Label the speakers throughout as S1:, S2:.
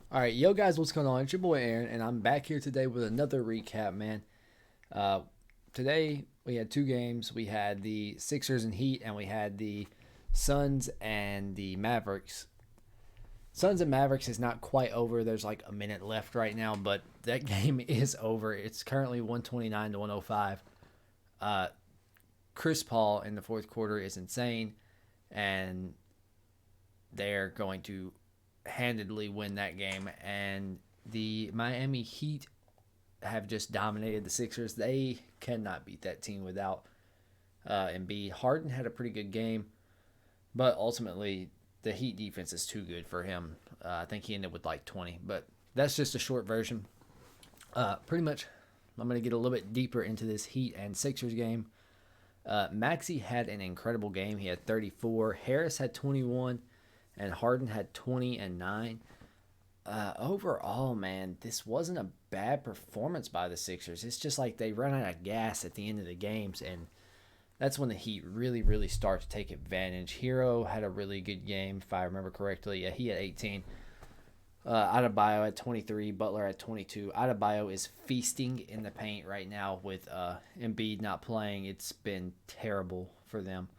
S1: All right, yo guys, what's going on? It's your boy Aaron, and I'm back here today with another recap, man. Uh, Today we had two games. We had the Sixers and Heat, and we had the Suns and the Mavericks. Suns and Mavericks is not quite over. There's like a minute left right now, but that game is over. It's currently 129 to 105. Uh, Chris Paul in the fourth quarter is insane, and they're going to handedly win that game. And the Miami Heat have just dominated the Sixers. They cannot beat that team without Embiid. Harden had a pretty good game, but ultimately the Heat defense is too good for him. I think he ended with like 20, but that's just a short version. Pretty much, I'm going to get a little bit deeper into this Heat and Sixers game. Maxey had an incredible game. He had 34. Harris had 21, and Harden had 20 and 9. Overall, man, this wasn't a bad performance by the Sixers. It's just like they run out of gas at the end of the games, and that's when the Heat really, really start to take advantage. Hero had a really good game, if I remember correctly. Yeah, he had 18. Adebayo had 23. Butler had 22. Adebayo is feasting in the paint right now with Embiid not playing. It's been terrible for them,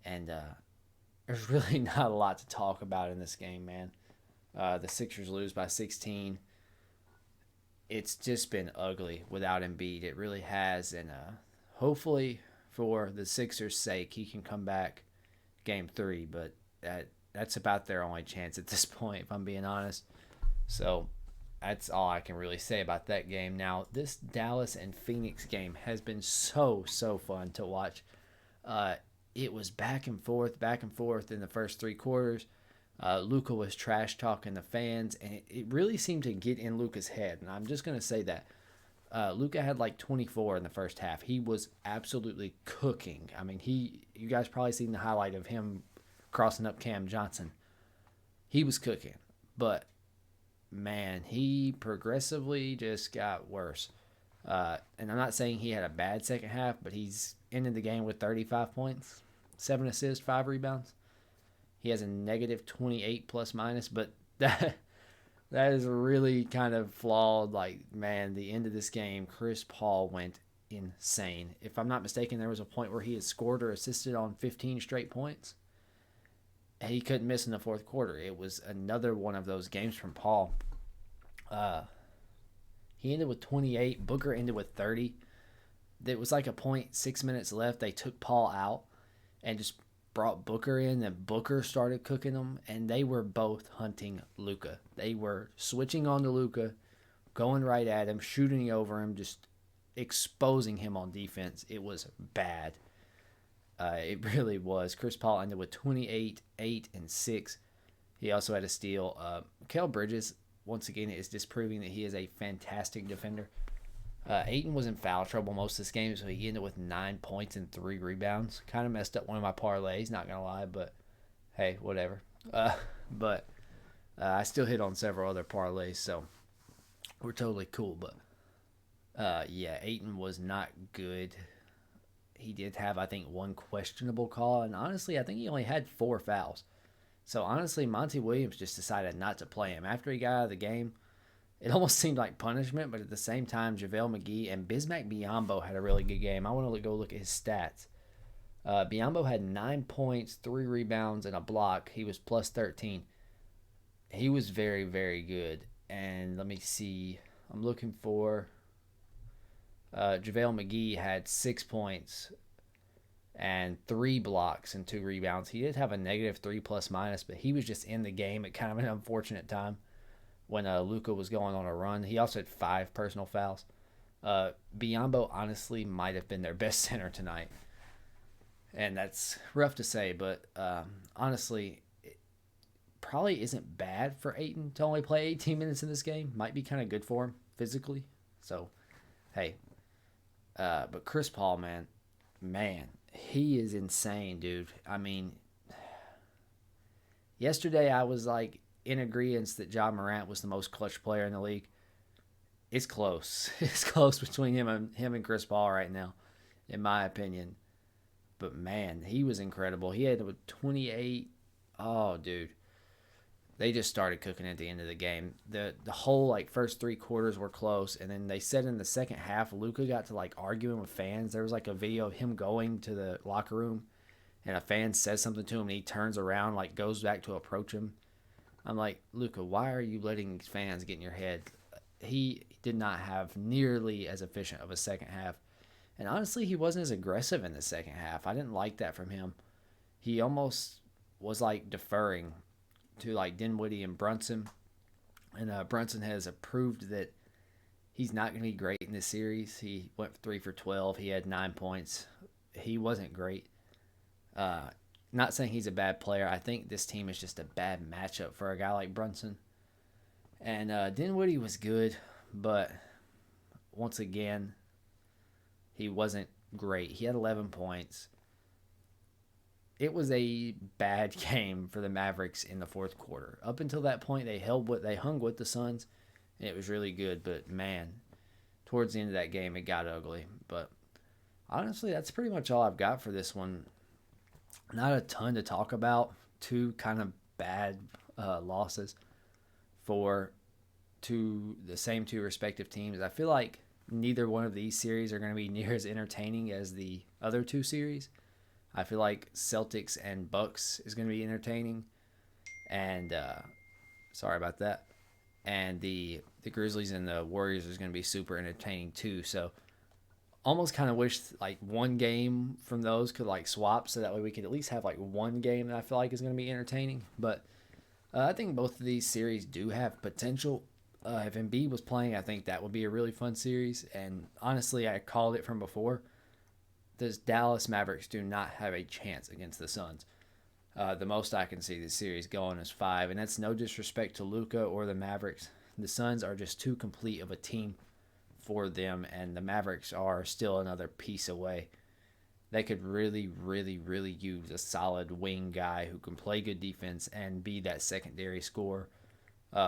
S1: and there's really not a lot to talk about in this game, man. The Sixers lose by 16. It's just been ugly without Embiid. It really has, and hopefully for the Sixers' sake, he can come back game three. But that's about their only chance at this point, if I'm being honest. So that's all I can really say about that game. Now, this Dallas and Phoenix game has been so fun to watch. Uh, it was back and forth in the first three quarters. Luca was trash talking the fans, and it really seemed to get in Luca's head. And I'm just gonna say that Luca had like 24 in the first half. He was absolutely cooking. I mean, you guys probably seen the highlight of him crossing up Cam Johnson. He was cooking, but man, he progressively just got worse. And I'm not saying he had a bad second half, but he's ended the game with 35 points, 7 assists, 5 rebounds. He has a negative 28 plus minus, but that is really kind of flawed. Like, man, the end of this game, Chris Paul went insane. If I'm not mistaken, there was a point where he had scored or assisted on 15 straight points. He couldn't miss in the fourth quarter. It was another one of those games from Paul. Uh, he ended with 28. Booker ended with 30. It was like a point 6 minutes left. They took Paul out and just brought Booker in, and Booker started cooking them, and they were both hunting Luka. They were switching on to Luka, going right at him, shooting over him, just exposing him on defense. It was bad. It really was. Chris Paul ended with 28, 8, and 6. He also had a steal. Mikal Bridges, once again, is disproving that he is a fantastic defender. Ayton was in foul trouble most of this game, so he ended with 9 points and 3 rebounds. Kind of messed up one of my parlays, not gonna lie, but hey, whatever. But I still hit on several other parlays, so we're totally cool. But yeah, Ayton was not good. He did have, I think, one questionable call, and honestly, I think he only had 4 fouls. So honestly, Monty Williams just decided not to play him after he got out of the game. It almost seemed like punishment, but at the same time, JaVale McGee and Bismack Biyombo had a really good game. I want to go look at his stats. Biyombo had 9 points, 3 rebounds, and a block. He was plus 13. He was very, very good. And let me see. I'm looking for. JaVale McGee had 6 points and 3 blocks and 2 rebounds. He did have a negative 3 plus minus, but he was just in the game at kind of an unfortunate time when Luka was going on a run. He also had 5 personal fouls. Biyombo honestly might have been their best center tonight. And that's rough to say, but honestly, it probably isn't bad for Ayton to only play 18 minutes in this game. Might be kind of good for him physically. So, hey. But Chris Paul, man, he is insane, dude. I mean, yesterday I was like in agreement that Ja Morant was the most clutch player in the league. It's close. It's close between him and Chris Paul right now, in my opinion. But man, he was incredible. He had 28. Oh, dude, they just started cooking at the end of the game. The whole like first 3 quarters were close, and then they said in the second half, Luka got to like arguing with fans. There was like a video of him going to the locker room, and a fan says something to him, and he turns around, like goes back to approach him. I'm like, Luka, why are you letting these fans get in your head? He did not have nearly as efficient of a second half, and honestly, he wasn't as aggressive in the second half. I didn't like that from him. He almost was like deferring to like Dinwiddie and Brunson. And Brunson has proved that he's not going to be great in this series. He went 3 for 12. He had 9 points. He wasn't great. Not saying he's a bad player. I think this team is just a bad matchup for a guy like Brunson. And Dinwiddie was good, but once again, he wasn't great. He had 11 points. It was a bad game for the Mavericks in the fourth quarter. Up until that point, they hung with the Suns, and it was really good. But man, towards the end of that game, it got ugly. But honestly, that's pretty much all I've got for this one. Not a ton to talk about. Two kind of bad losses for the same two respective teams. I feel like neither one of these series are going to be near as entertaining as the other two series. I feel like Celtics and Bucks is going to be entertaining, and sorry about that. And the Grizzlies and the Warriors is going to be super entertaining too. So almost kind of wish like one game from those could like swap, so that way we could at least have like one game that I feel like is going to be entertaining. But I think both of these series do have potential. If Embiid was playing, I think that would be a really fun series. And honestly, I called it from before. The Dallas Mavericks do not have a chance against the Suns. The most I can see this series going is 5, and that's no disrespect to Luka or the Mavericks. The Suns are just too complete of a team for them, and the Mavericks are still another piece away. They could really, really, really use a solid wing guy who can play good defense and be that secondary scorer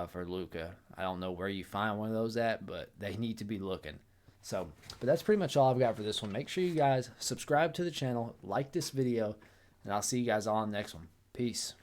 S1: for Luka. I don't know where you find one of those at, but they need to be looking. So, but that's pretty much all I've got for this one. Make sure you guys subscribe to the channel, like this video, and I'll see you guys all in the next one. Peace.